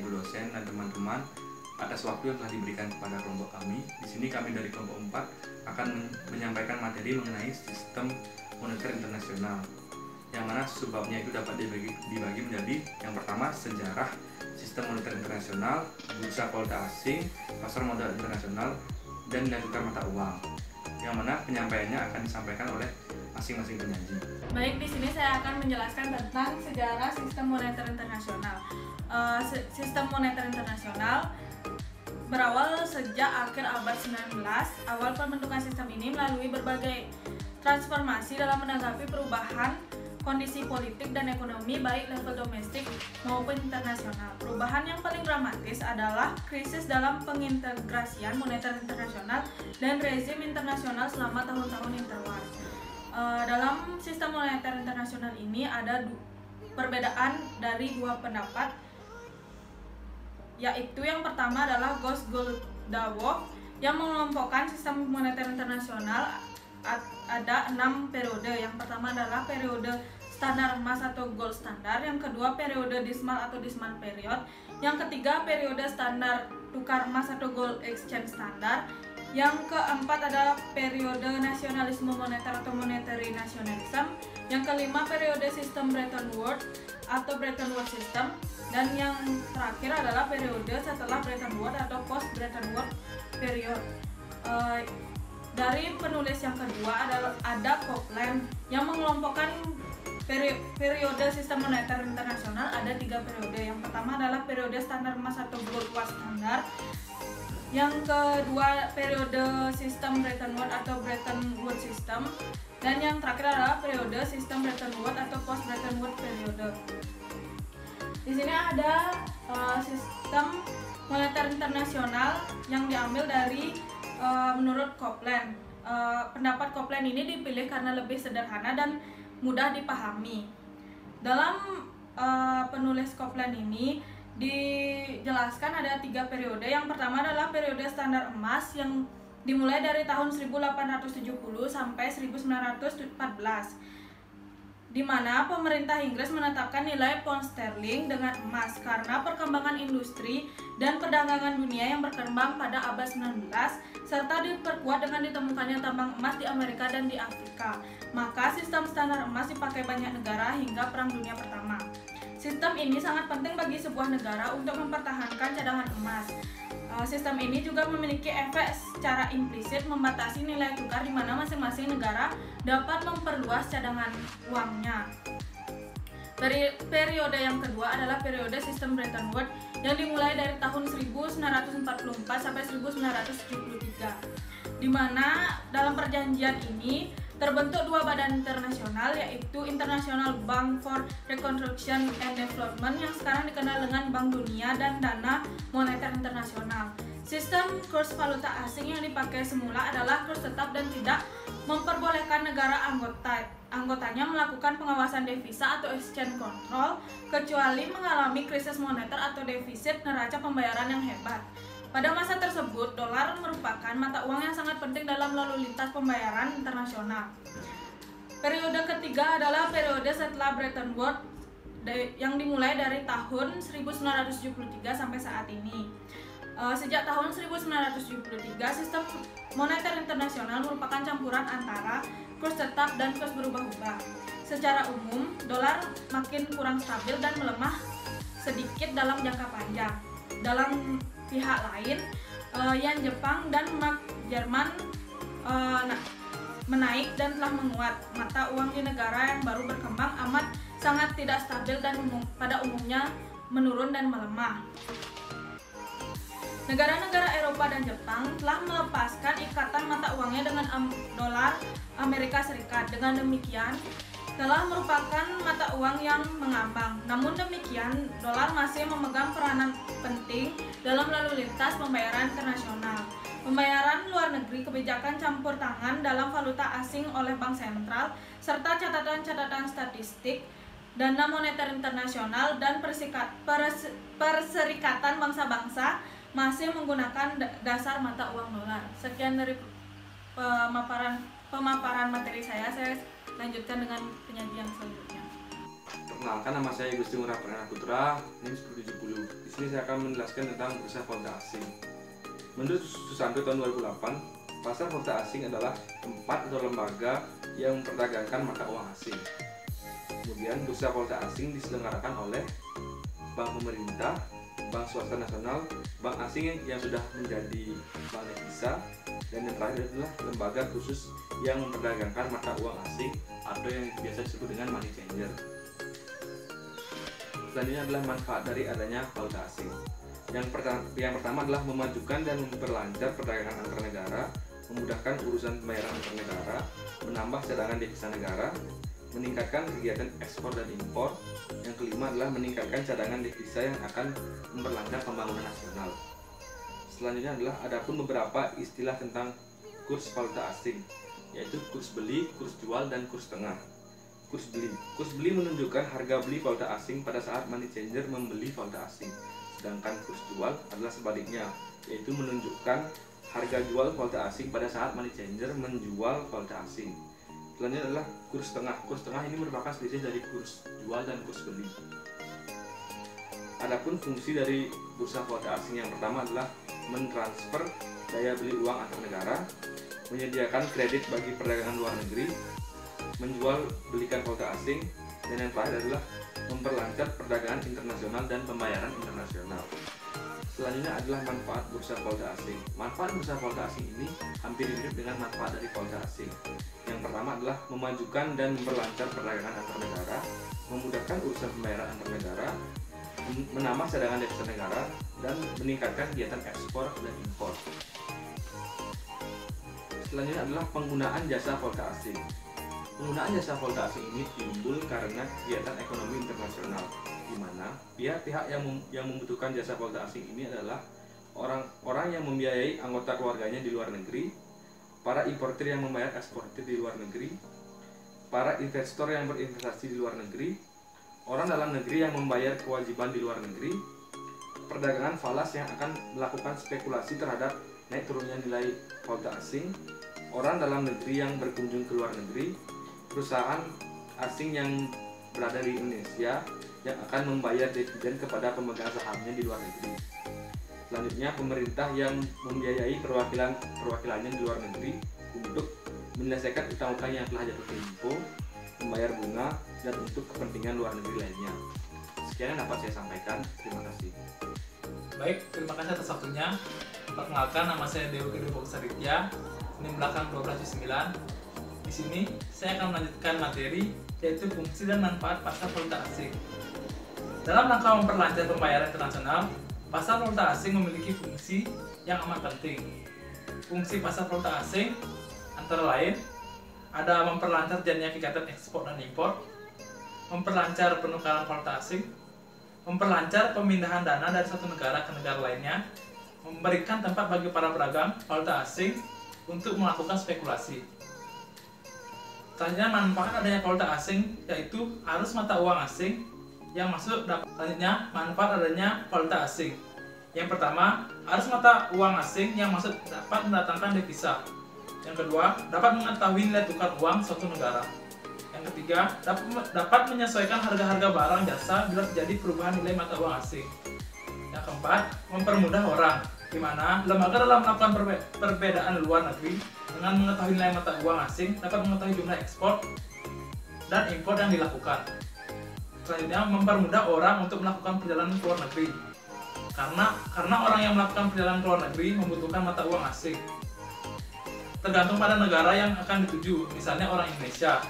Ibu dosen dan teman-teman atas waktu yang telah diberikan kepada kelompok kami. Di sini kami dari kelompok 4 akan menyampaikan materi mengenai sistem moneter internasional, yang mana subbabnya itu dapat dibagi menjadi yang pertama sejarah sistem moneter internasional, bursa valuta asing, pasar modal internasional, dan nilai tukar mata uang, yang mana penyampaiannya akan disampaikan oleh masing-masing penyaji. Baik, di sini saya akan menjelaskan tentang sejarah sistem moneter internasional. Sistem moneter internasional berawal sejak akhir abad 19. Awal pembentukan sistem ini melalui berbagai transformasi dalam menanggapi perubahan kondisi politik dan ekonomi baik level domestik maupun internasional. Perubahan yang paling dramatis adalah krisis dalam pengintegrasian moneter internasional dan rezim internasional selama tahun-tahun interwar. Dalam sistem moneter internasional ini ada perbedaan dari dua pendapat, yaitu yang pertama adalah Gauss-Goldawolf yang mengelompokkan sistem moneter internasional ada 6 periode. Yang pertama adalah periode standar emas atau gold standar, yang kedua periode Bismarck atau Bismarck period, yang ketiga periode standar tukar emas atau gold exchange standar, yang keempat adalah periode nasionalisme moneter atau monetary nationalism, yang kelima periode sistem Bretton Woods atau Bretton Woods system, dan yang terakhir adalah periode setelah Bretton Woods atau post Bretton Woods period. Dari penulis yang kedua ada Copeland yang mengelompokkan periode sistem moneter internasional ada 3 periode. Yang pertama adalah periode standar emas atau gold was standar, yang kedua periode sistem Bretton Woods atau Bretton Woods system, dan yang terakhir adalah periode sistem Bretton Woods atau post Bretton Woods periode. Di sini ada sistem moneter internasional yang diambil dari menurut Copeland. Pendapat Copeland ini dipilih karena lebih sederhana dan mudah dipahami. Dalam penulis Copeland ini dijelaskan ada 3 periode. Yang pertama adalah periode standar emas yang dimulai dari tahun 1870 sampai 1914, di mana pemerintah Inggris menetapkan nilai pound sterling dengan emas karena perkembangan industri dan perdagangan dunia yang berkembang pada abad 19, serta diperkuat dengan ditemukannya tambang emas di Amerika dan di Afrika. Maka sistem standar emas dipakai banyak negara hingga Perang Dunia Pertama. Sistem ini sangat penting bagi sebuah negara untuk mempertahankan cadangan emas. Sistem ini juga memiliki efek secara implisit membatasi nilai tukar di mana masing-masing negara dapat memperluas cadangan uangnya. Periode yang kedua adalah periode sistem Bretton Woods yang dimulai dari tahun 1944 sampai 1973, di mana dalam perjanjian ini terbentuk 2 badan internasional, yaitu International Bank for Reconstruction and Development yang sekarang dikenal dengan Bank Dunia dan Dana Moneter Internasional. Sistem kurs valuta asing yang dipakai semula adalah kurs tetap dan tidak memperbolehkan negara anggotanya melakukan pengawasan devisa atau exchange control kecuali mengalami krisis moneter atau defisit neraca pembayaran yang hebat. Pada masa tersebut, dolar merupakan mata uang yang sangat penting dalam lalu lintas pembayaran internasional. Periode ketiga adalah periode setelah Bretton Woods yang dimulai dari tahun 1973 sampai saat ini. Sejak tahun 1973, sistem moneter internasional merupakan campuran antara kurs tetap dan kurs berubah-ubah. Secara umum, dolar makin kurang stabil dan melemah sedikit dalam jangka panjang. Dalam pihak lain, yen Jepang dan mark Jerman menaik dan telah menguat. Mata uang di negara yang baru berkembang amat sangat tidak stabil dan pada umumnya menurun dan melemah. Negara-negara Eropa dan Jepang telah melepaskan ikatan mata uangnya dengan dolar Amerika Serikat. Dengan demikian, telah merupakan mata uang yang mengambang. Namun demikian, dolar masih memegang peranan penting dalam lalu lintas pembayaran internasional. Pembayaran luar negeri, kebijakan campur tangan dalam valuta asing oleh bank sentral, serta catatan-catatan statistik, Dana Moneter Internasional, dan Perserikatan Bangsa-Bangsa masih menggunakan dasar mata uang dolar. Sekian dari pemaparan materi saya lanjutkan dengan penyajian selanjutnya. Perkenalkan, nama saya Gusti Ngurah Perdana Putra, NIM 1070. Di sini saya akan menjelaskan tentang bursa valuta asing. Menurut Susanto tahun 2008, pasar valuta asing adalah tempat atau lembaga yang memperdagangkan mata uang asing. Kemudian bursa valuta asing diselenggarakan oleh bank pemerintah, bank swasta nasional, bank asing yang sudah menjadi bank devisa, dan yang terakhir adalah lembaga khusus yang memperdagangkan mata uang asing atau yang biasa disebut dengan money changer. Selanjutnya adalah manfaat dari adanya valuta asing. Yang pertama adalah memajukan dan memperlancar perdagangan antar negara, memudahkan urusan pembayaran antar negara, menambah cadangan devisa negara, meningkatkan kegiatan ekspor dan impor. Yang kelima adalah meningkatkan cadangan devisa yang akan memperlancar pembangunan nasional. Selanjutnya adalah adapun beberapa istilah tentang kurs valuta asing, yaitu kurs beli, kurs jual, dan kurs tengah. Kurs beli. Kurs beli menunjukkan harga beli valuta asing pada saat money changer membeli valuta asing. Sedangkan kurs jual adalah sebaliknya, yaitu menunjukkan harga jual valuta asing pada saat money changer menjual valuta asing. Selanjutnya adalah kurs tengah. Kurs tengah ini merupakan selisih dari kurs jual dan kurs beli. Adapun fungsi dari bursa valuta asing, yang pertama adalah mentransfer daya beli uang antar negara, menyediakan kredit bagi perdagangan luar negeri, menjual belikan valuta asing, dan yang terakhir adalah memperlancar perdagangan internasional dan pembayaran internasional. Selanjutnya adalah manfaat bursa valuta asing. Manfaat bursa valuta asing ini hampir mirip dengan manfaat dari valuta asing. Yang pertama adalah memajukan dan memperlancar perdagangan antar negara, memudahkan urusan pembayaran antar negara, menambah cadangan devisa negara, dan meningkatkan kegiatan ekspor dan impor. Selanjutnya adalah penggunaan jasa valuta asing. Penggunaan jasa valuta asing ini timbul karena kegiatan ekonomi internasional, di mana pihak-pihak yang membutuhkan jasa valuta asing ini adalah orang-orang yang membiayai anggota keluarganya di luar negeri, para importir yang membayar eksportir di luar negeri, para investor yang berinvestasi di luar negeri, orang dalam negeri yang membayar kewajiban di luar negeri, perdagangan falas yang akan melakukan spekulasi terhadap naik turunnya nilai valuta asing, orang dalam negeri yang berkunjung ke luar negeri, perusahaan asing yang berada di Indonesia yang akan membayar dividen kepada pemegang sahamnya di luar negeri. Selanjutnya, pemerintah yang membiayai perwakilannya di luar negeri untuk menyelesaikan utang-utang yang telah jatuh tempo, membayar bunga, dan untuk kepentingan luar negeri lainnya. Sekian yang dapat saya sampaikan. Terima kasih. Baik, terima kasih atas waktunya. Perkenalkan, nama saya Dewi Gede Boksaditya, NIM belakang 1279. Di sini saya akan melanjutkan materi, yaitu fungsi dan manfaat pasar valuta asing. Dalam rangka memperlancar pembayaran internasional, pasar valuta asing memiliki fungsi yang amat penting. Fungsi pasar valuta asing antara lain ada memperlancar jalannya kegiatan ekspor dan impor, memperlancar penukaran valuta asing, memperlancar pemindahan dana dari satu negara ke negara lainnya, memberikan tempat bagi para pedagang valuta asing untuk melakukan spekulasi. Selanjutnya, manfaat adanya valuta asing yaitu arus mata uang asing yang masuk. Selanjutnya, manfaat adanya valuta asing. Yang pertama, arus mata uang asing yang masuk dapat mendatangkan devisa. Yang kedua, dapat mengetahui nilai tukar uang suatu negara. Yang ketiga, dapat menyesuaikan harga-harga barang jasa bila terjadi perubahan nilai mata uang asing. Yang keempat, mempermudah orang, di mana lembaga dalam melakukan perbedaan luar negeri dengan mengetahui nilai mata uang asing dapat mengetahui jumlah ekspor dan impor yang dilakukan. Selanjutnya, mempermudah orang untuk melakukan perjalanan ke luar negeri, karena orang yang melakukan perjalanan ke luar negeri membutuhkan mata uang asing. Tergantung pada negara yang akan dituju, misalnya orang Indonesia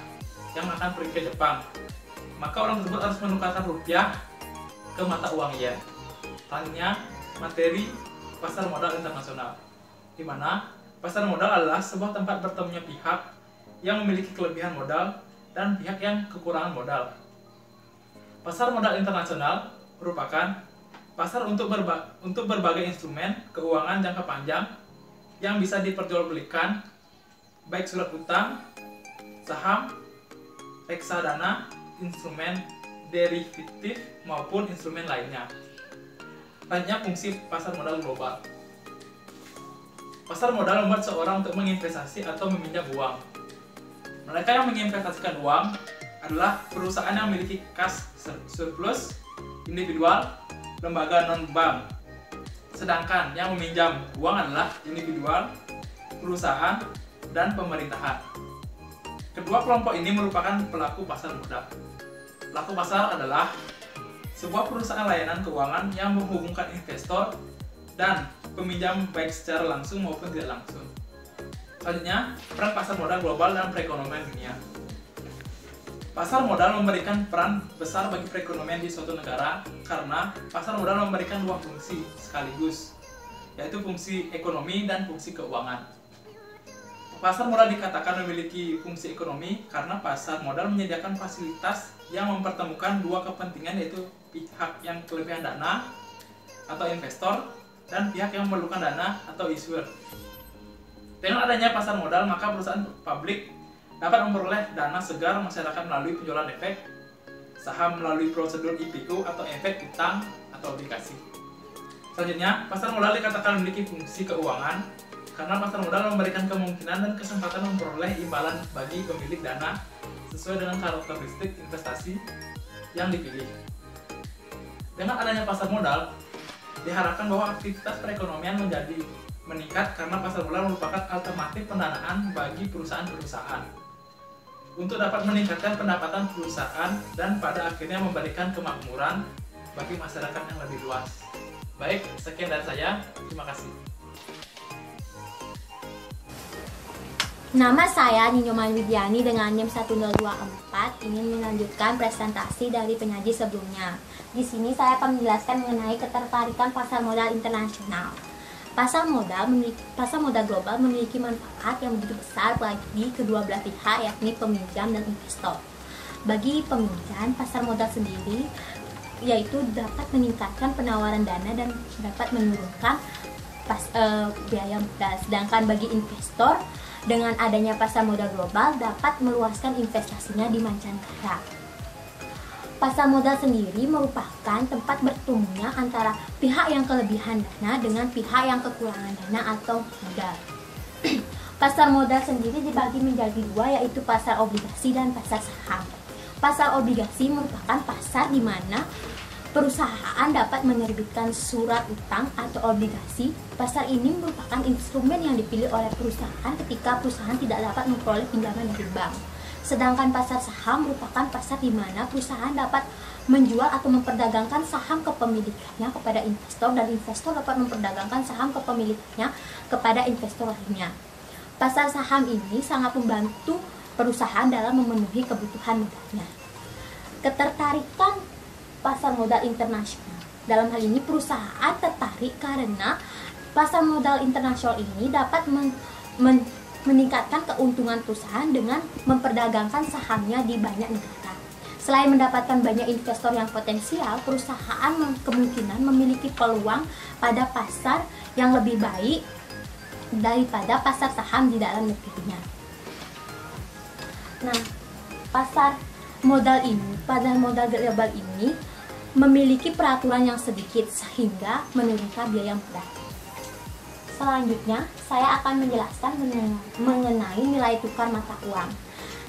yang akan pergi ke Jepang, maka orang tersebut harus menukarkan rupiah ke mata uang yen. Selanjutnya, materi pasar modal internasional, di mana pasar modal adalah sebuah tempat bertemunya pihak yang memiliki kelebihan modal dan pihak yang kekurangan modal. Pasar modal internasional merupakan pasar untuk berbagai instrumen keuangan jangka panjang yang bisa diperjualbelikan, baik surat utang, saham, reksadana, instrumen derivatif maupun instrumen lainnya. Selanjutnya, fungsi pasar modal global. Pasar modal membuat seorang untuk menginvestasi atau meminjam uang. Mereka yang menginvestasikan uang adalah perusahaan yang memiliki kas surplus, individual, lembaga non-bank. Sedangkan yang meminjam uang adalah individual, perusahaan, dan pemerintahan. Kedua kelompok ini merupakan pelaku pasar modal. Pelaku pasar adalah sebuah perusahaan layanan keuangan yang menghubungkan investor dan peminjam baik secara langsung maupun tidak langsung. Selanjutnya, peran pasar modal global dalam perekonomian dunia. Pasar modal memberikan peran besar bagi perekonomian di suatu negara karena pasar modal memberikan dua fungsi sekaligus, yaitu fungsi ekonomi dan fungsi keuangan. Pasar modal dikatakan memiliki fungsi ekonomi karena pasar modal menyediakan fasilitas yang mempertemukan dua kepentingan, yaitu pihak yang kelebihan dana atau investor dan pihak yang memerlukan dana atau issuer. Dengan adanya pasar modal, maka perusahaan publik dapat memperoleh dana segar masyarakat melalui penjualan efek saham melalui prosedur IPO atau efek utang atau obligasi. Selanjutnya, pasar modal dikatakan memiliki fungsi keuangan karena pasar modal memberikan kemungkinan dan kesempatan memperoleh imbalan bagi pemilik dana sesuai dengan karakteristik investasi yang dipilih. Dengan adanya pasar modal, diharapkan bahwa aktivitas perekonomian menjadi meningkat karena pasar modal merupakan alternatif pendanaan bagi perusahaan-perusahaan untuk dapat meningkatkan pendapatan perusahaan dan pada akhirnya memberikan kemakmuran bagi masyarakat yang lebih luas. Baik, sekian dari saya. Terima kasih. Nama saya Ninyoman Widiani dengan NIM 1024 ingin melanjutkan presentasi dari penyaji sebelumnya. Di sini saya akan menjelaskan mengenai ketertarikan pasar modal internasional. Pasar modal global memiliki manfaat yang begitu besar bagi kedua belah pihak, yakni peminjam dan investor. Bagi peminjam, pasar modal sendiri yaitu dapat meningkatkan penawaran dana dan dapat menurunkan biaya modal. Sedangkan bagi investor, dengan adanya pasar modal global dapat meluaskan investasinya di mancanegara. Pasar modal sendiri merupakan tempat bertemunya antara pihak yang kelebihan dana dengan pihak yang kekurangan dana atau modal. Pasar modal sendiri dibagi menjadi dua, yaitu pasar obligasi dan pasar saham. Pasar obligasi merupakan pasar di mana perusahaan dapat menerbitkan surat utang atau obligasi. Pasar ini merupakan instrumen yang dipilih oleh perusahaan ketika perusahaan tidak dapat memperoleh pinjaman dari bank. Sedangkan pasar saham merupakan pasar di mana perusahaan dapat menjual atau memperdagangkan saham kepemilikannya kepada investor dan investor dapat memperdagangkan saham kepemilikannya kepada investor lainnya. Pasar saham ini sangat membantu perusahaan dalam memenuhi kebutuhan modalnya. Ketertarikan pasar modal internasional. Dalam hal ini perusahaan tertarik karena pasar modal internasional ini dapat meningkatkan keuntungan perusahaan dengan memperdagangkan sahamnya di banyak negara. Selain mendapatkan banyak investor yang potensial, perusahaan kemungkinan memiliki peluang pada pasar yang lebih baik daripada pasar saham di dalam negerinya. Nah, pasar modal global ini memiliki peraturan yang sedikit sehingga menurunkan biaya modal. Selanjutnya, saya akan menjelaskan mengenai nilai tukar mata uang.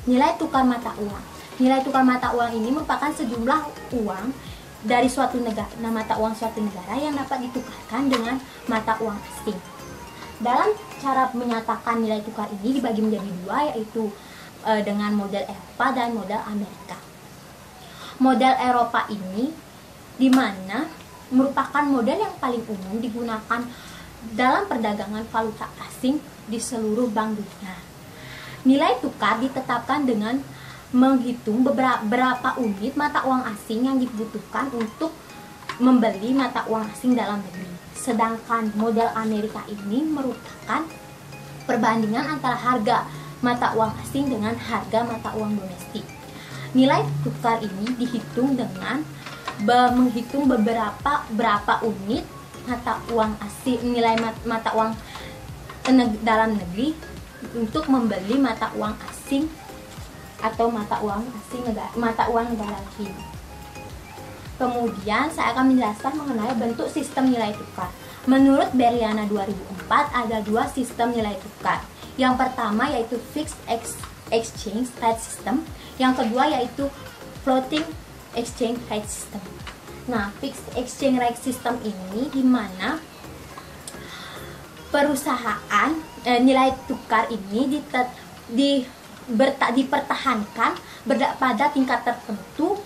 Nilai tukar mata uang. Nilai tukar mata uang ini merupakan sejumlah uang dari suatu negara, mata uang suatu negara yang dapat ditukarkan dengan mata uang asing. Dalam cara menyatakan nilai tukar ini dibagi menjadi dua, yaitu dengan model Eropa dan model Amerika. Model Eropa ini di mana merupakan model yang paling umum digunakan dalam perdagangan valuta asing di seluruh bank dunia. Nilai tukar ditetapkan dengan menghitung berapa unit mata uang asing yang dibutuhkan untuk membeli mata uang asing dalam negeri. Sedangkan model Amerika ini merupakan perbandingan antara harga mata uang asing dengan harga mata uang domestik. Nilai tukar ini dihitung dengan menghitung berapa unit mata uang asing, nilai mata uang dalam negeri untuk membeli mata uang asing atau mata uang negara lain. Kemudian saya akan menjelaskan mengenai bentuk sistem nilai tukar. Menurut Berliana 2004 ada dua sistem nilai tukar. Yang pertama yaitu Fixed Exchange Rate System, Yang kedua yaitu floating exchange rate system. Nah, fixed exchange rate system ini di mana perusahaan nilai tukar ini dipertahankan pada tingkat tertentu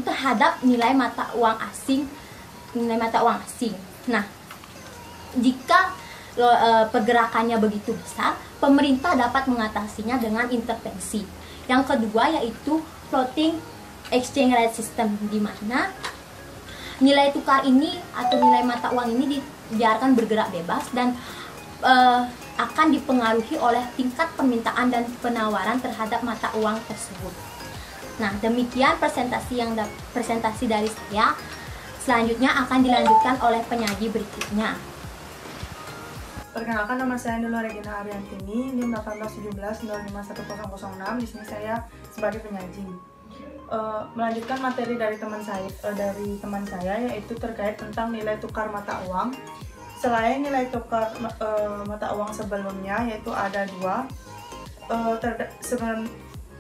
terhadap nilai mata uang asing. Nah, jika pergerakannya begitu besar, pemerintah dapat mengatasinya dengan intervensi. Yang kedua yaitu floating exchange rate system, di mana nilai tukar ini atau nilai mata uang ini dibiarkan bergerak bebas dan akan dipengaruhi oleh tingkat permintaan dan penawaran terhadap mata uang tersebut. Nah, demikian presentasi dari saya. Selanjutnya akan dilanjutkan oleh penyaji berikutnya. Perkenalkan, nama saya Nula Regina Ariantini, NIM 1815006. Di sini saya sebagai penyaji. Melanjutkan materi dari teman saya yaitu terkait tentang nilai tukar mata uang. Selain nilai tukar mata uang sebelumnya, yaitu ada 2,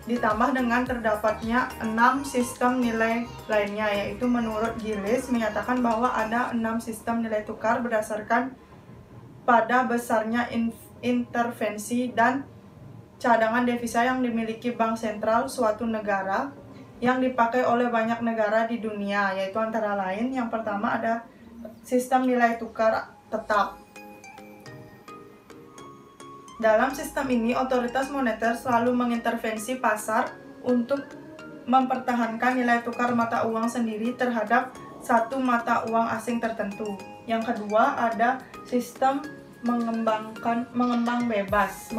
ditambah dengan terdapatnya 6 sistem nilai lainnya, yaitu menurut Gillis menyatakan bahwa ada 6 sistem nilai tukar berdasarkan pada besarnya intervensi dan cadangan devisa yang dimiliki bank sentral suatu negara yang dipakai oleh banyak negara di dunia, yaitu antara lain yang pertama ada sistem nilai tukar tetap. Dalam sistem ini, otoritas moneter selalu mengintervensi pasar untuk mempertahankan nilai tukar mata uang sendiri terhadap satu mata uang asing tertentu. Yang kedua ada sistem mengambang bebas.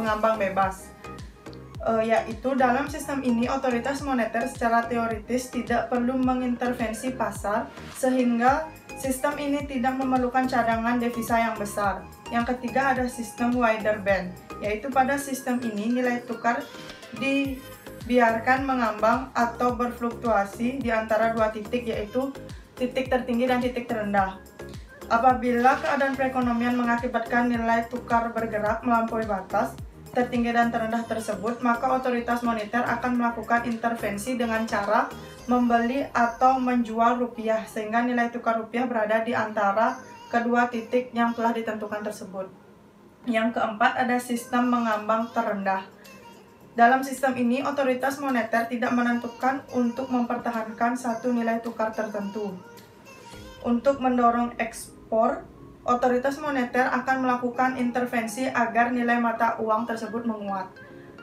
Yaitu dalam sistem ini otoritas moneter secara teoritis tidak perlu mengintervensi pasar sehingga sistem ini tidak memerlukan cadangan devisa yang besar. Yang ketiga ada sistem wider band, yaitu pada sistem ini nilai tukar dibiarkan mengambang atau berfluktuasi di antara 2 titik, yaitu titik tertinggi dan titik terendah. Apabila keadaan perekonomian mengakibatkan nilai tukar bergerak melampaui batas tertinggi dan terendah tersebut, maka otoritas moneter akan melakukan intervensi dengan cara membeli atau menjual rupiah sehingga nilai tukar rupiah berada di antara kedua titik yang telah ditentukan tersebut. Yang keempat ada sistem mengambang terendah. Dalam sistem ini, otoritas moneter tidak menentukan untuk mempertahankan satu nilai tukar tertentu. Untuk mendorong ekspor, otoritas moneter akan melakukan intervensi agar nilai mata uang tersebut menguat.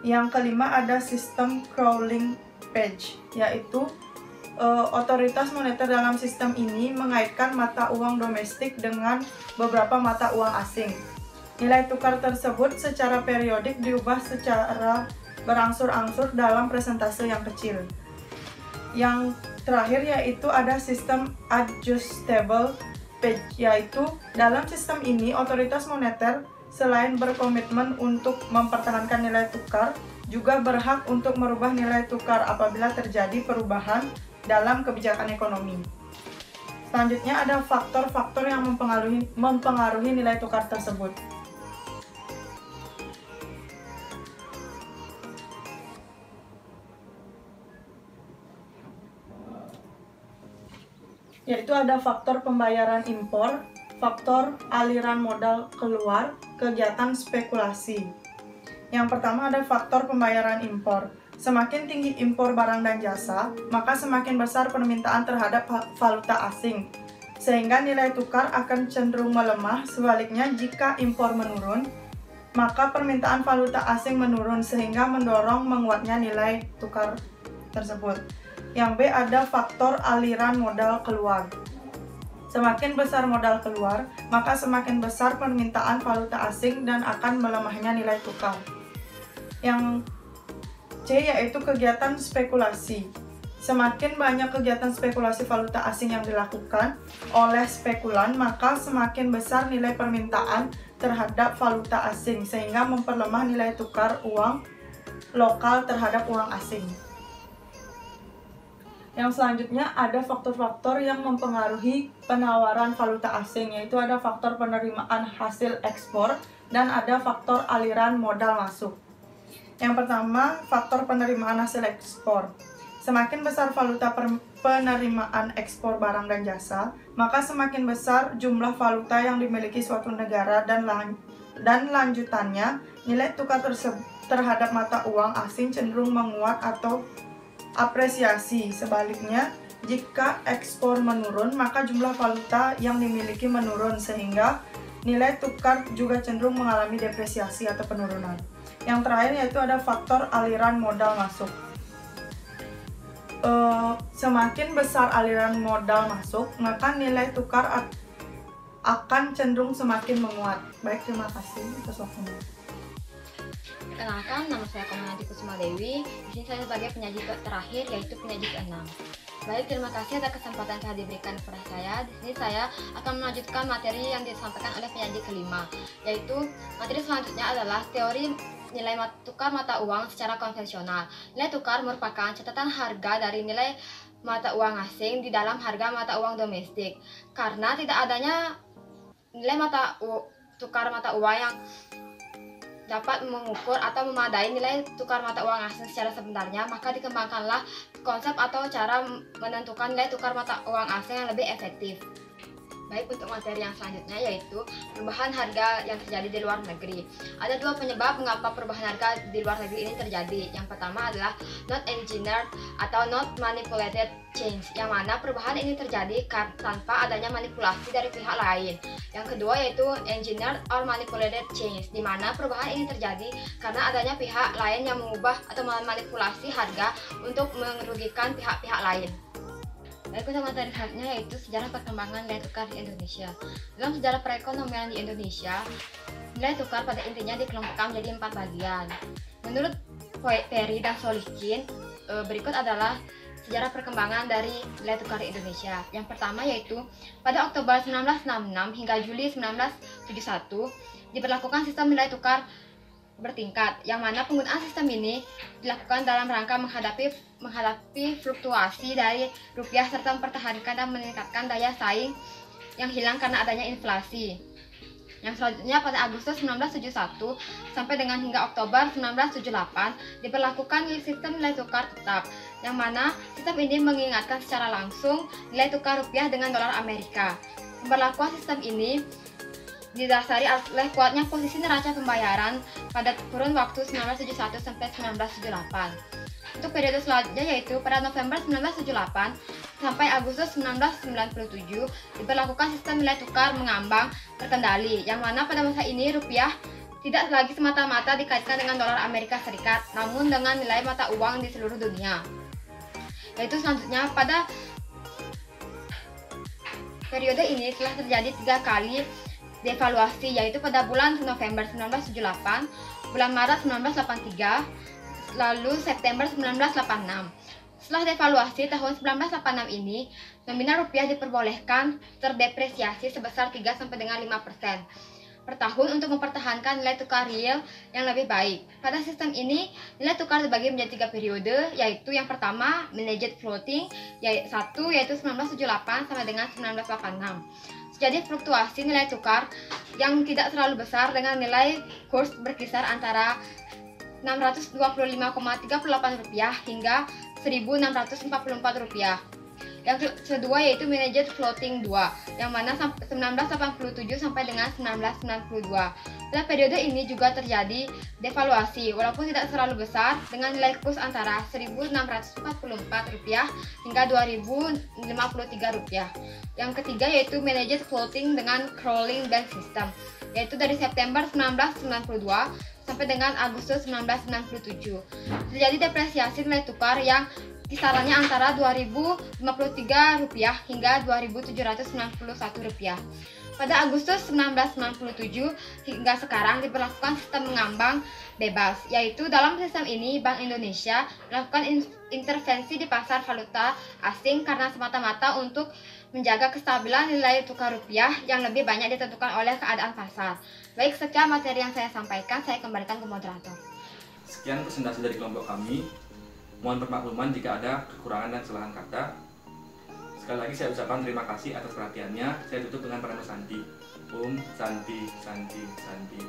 Yang kelima ada sistem crawling page, yaitu otoritas moneter dalam sistem ini mengaitkan mata uang domestik dengan beberapa mata uang asing. Nilai tukar tersebut secara periodik diubah secara berangsur-angsur dalam persentase yang kecil. Yang terakhir yaitu ada sistem adjustable page, yaitu dalam sistem ini otoritas moneter selain berkomitmen untuk mempertahankan nilai tukar, juga berhak untuk merubah nilai tukar apabila terjadi perubahan dalam kebijakan ekonomi. Selanjutnya ada faktor-faktor yang mempengaruhi nilai tukar tersebut. Yaitu ada faktor pembayaran impor, faktor aliran modal keluar, kegiatan spekulasi. Yang pertama ada faktor pembayaran impor. Semakin tinggi impor barang dan jasa, maka semakin besar permintaan terhadap valuta asing, sehingga nilai tukar akan cenderung melemah. Sebaliknya, jika impor menurun, maka permintaan valuta asing menurun, sehingga mendorong menguatnya nilai tukar tersebut. Yang B ada faktor aliran modal keluar. Semakin besar modal keluar, maka semakin besar permintaan valuta asing dan akan melemahnya nilai tukar. Yang C yaitu kegiatan spekulasi. Semakin banyak kegiatan spekulasi valuta asing yang dilakukan oleh spekulan, maka semakin besar nilai permintaan terhadap valuta asing, sehingga memperlemah nilai tukar uang lokal terhadap uang asing. Yang selanjutnya ada faktor-faktor yang mempengaruhi penawaran valuta asing, yaitu ada faktor penerimaan hasil ekspor dan ada faktor aliran modal masuk. Yang pertama, faktor penerimaan hasil ekspor. Semakin besar valuta penerimaan ekspor barang dan jasa, maka semakin besar jumlah valuta yang dimiliki suatu negara dan lanjutannya, nilai tukar terhadap mata uang asing cenderung menguat atau apresiasi. Sebaliknya, jika ekspor menurun, maka jumlah valuta yang dimiliki menurun sehingga nilai tukar juga cenderung mengalami depresiasi atau penurunan. Yang terakhir yaitu ada faktor aliran modal masuk. Semakin besar aliran modal masuk, maka nilai tukar akan cenderung semakin menguat. Baik, terima kasih atas waktunya. Perkenalkan, nama saya Komandanti Kusuma Dewi. Di sini saya sebagai penyaji terakhir, yaitu penyaji ke-6. Baik, terima kasih atas kesempatan yang diberikan kepada saya. Di sini saya akan melanjutkan materi yang disampaikan oleh penyaji ke-5, yaitu materi selanjutnya adalah teori nilai tukar mata uang secara konvensional. Nilai tukar merupakan catatan harga dari nilai mata uang asing di dalam harga mata uang domestik. Karena tidak adanya nilai tukar mata uang yang dapat mengukur atau memadai nilai tukar mata uang asing secara sebenarnya, maka dikembangkanlah konsep atau cara menentukan nilai tukar mata uang asing yang lebih efektif. Baik, untuk materi yang selanjutnya yaitu perubahan harga yang terjadi di luar negeri. Ada dua penyebab mengapa perubahan harga di luar negeri ini terjadi. Yang pertama adalah not engineered atau not manipulated change, yang mana perubahan ini terjadi tanpa adanya manipulasi dari pihak lain. Yang kedua yaitu engineered or manipulated change, di mana perubahan ini terjadi karena adanya pihak lain yang mengubah atau memanipulasi harga untuk merugikan pihak-pihak lain. Baik, untuk materi selanjutnya yaitu sejarah perkembangan nilai tukar di Indonesia. Dalam sejarah perekonomian di Indonesia, nilai tukar pada intinya dikelompokkan menjadi 4 bagian. Menurut Perry dan Solikin, berikut adalah sejarah perkembangan dari nilai tukar di Indonesia. Yang pertama yaitu pada Oktober 1966 hingga Juli 1971 diberlakukan sistem nilai tukar bertingkat, yang mana penggunaan sistem ini dilakukan dalam rangka menghadapi fluktuasi dari rupiah serta mempertahankan dan meningkatkan daya saing yang hilang karena adanya inflasi. Yang selanjutnya pada Agustus 1971 sampai dengan hingga Oktober 1978 diberlakukan sistem nilai tukar tetap, yang mana sistem ini mengingatkan secara langsung nilai tukar rupiah dengan dolar Amerika. Pemberlakuan sistem ini didasari oleh kuatnya posisi neraca pembayaran pada kurun waktu 1971 sampai 1978. Untuk periode selanjutnya yaitu pada November 1978 sampai Agustus 1997 diberlakukan sistem nilai tukar mengambang terkendali, yang mana pada masa ini rupiah tidak lagi semata-mata dikaitkan dengan dolar Amerika Serikat, namun dengan nilai mata uang di seluruh dunia. Yaitu selanjutnya pada periode ini telah terjadi 3 kali devaluasi, yaitu pada bulan November 1978, bulan Maret 1983, lalu September 1986. Setelah devaluasi tahun 1986 ini, nominal rupiah diperbolehkan terdepresiasi sebesar 3 sampai dengan 5% per tahun untuk mempertahankan nilai tukar real yang lebih baik. Pada sistem ini, nilai tukar dibagi menjadi 3 periode, yaitu yang pertama managed floating, yaitu 1978 sampai dengan 1986. Jadi fluktuasi nilai tukar yang tidak terlalu besar dengan nilai kurs berkisar antara Rp625,38 hingga Rp1.644. Yang kedua yaitu managed floating 2, yang mana 1987 sampai dengan 1992. Pada periode ini juga terjadi devaluasi walaupun tidak terlalu besar dengan nilai kurs antara Rp1.644 hingga Rp2.053. Yang ketiga yaitu managed floating dengan crawling band system, yaitu dari September 1992 sampai dengan Agustus 1997. Terjadi depresiasi nilai tukar yang kisarannya antara Rp2.053 hingga Rp2.791. Pada Agustus 1997 hingga sekarang diberlakukan sistem mengambang bebas, yaitu dalam sistem ini Bank Indonesia melakukan intervensi di pasar valuta asing karena semata-mata untuk menjaga kestabilan nilai tukar rupiah yang lebih banyak ditentukan oleh keadaan pasar. Baik, sekian materi yang saya sampaikan, saya kembalikan ke moderator. Sekian presentasi dari kelompok kami. Mohon permakluman jika ada kekurangan dan kesalahan kata. Sekali lagi saya ucapkan terima kasih atas perhatiannya. Saya tutup dengan pranama Santi. Om Santi Santi Santi.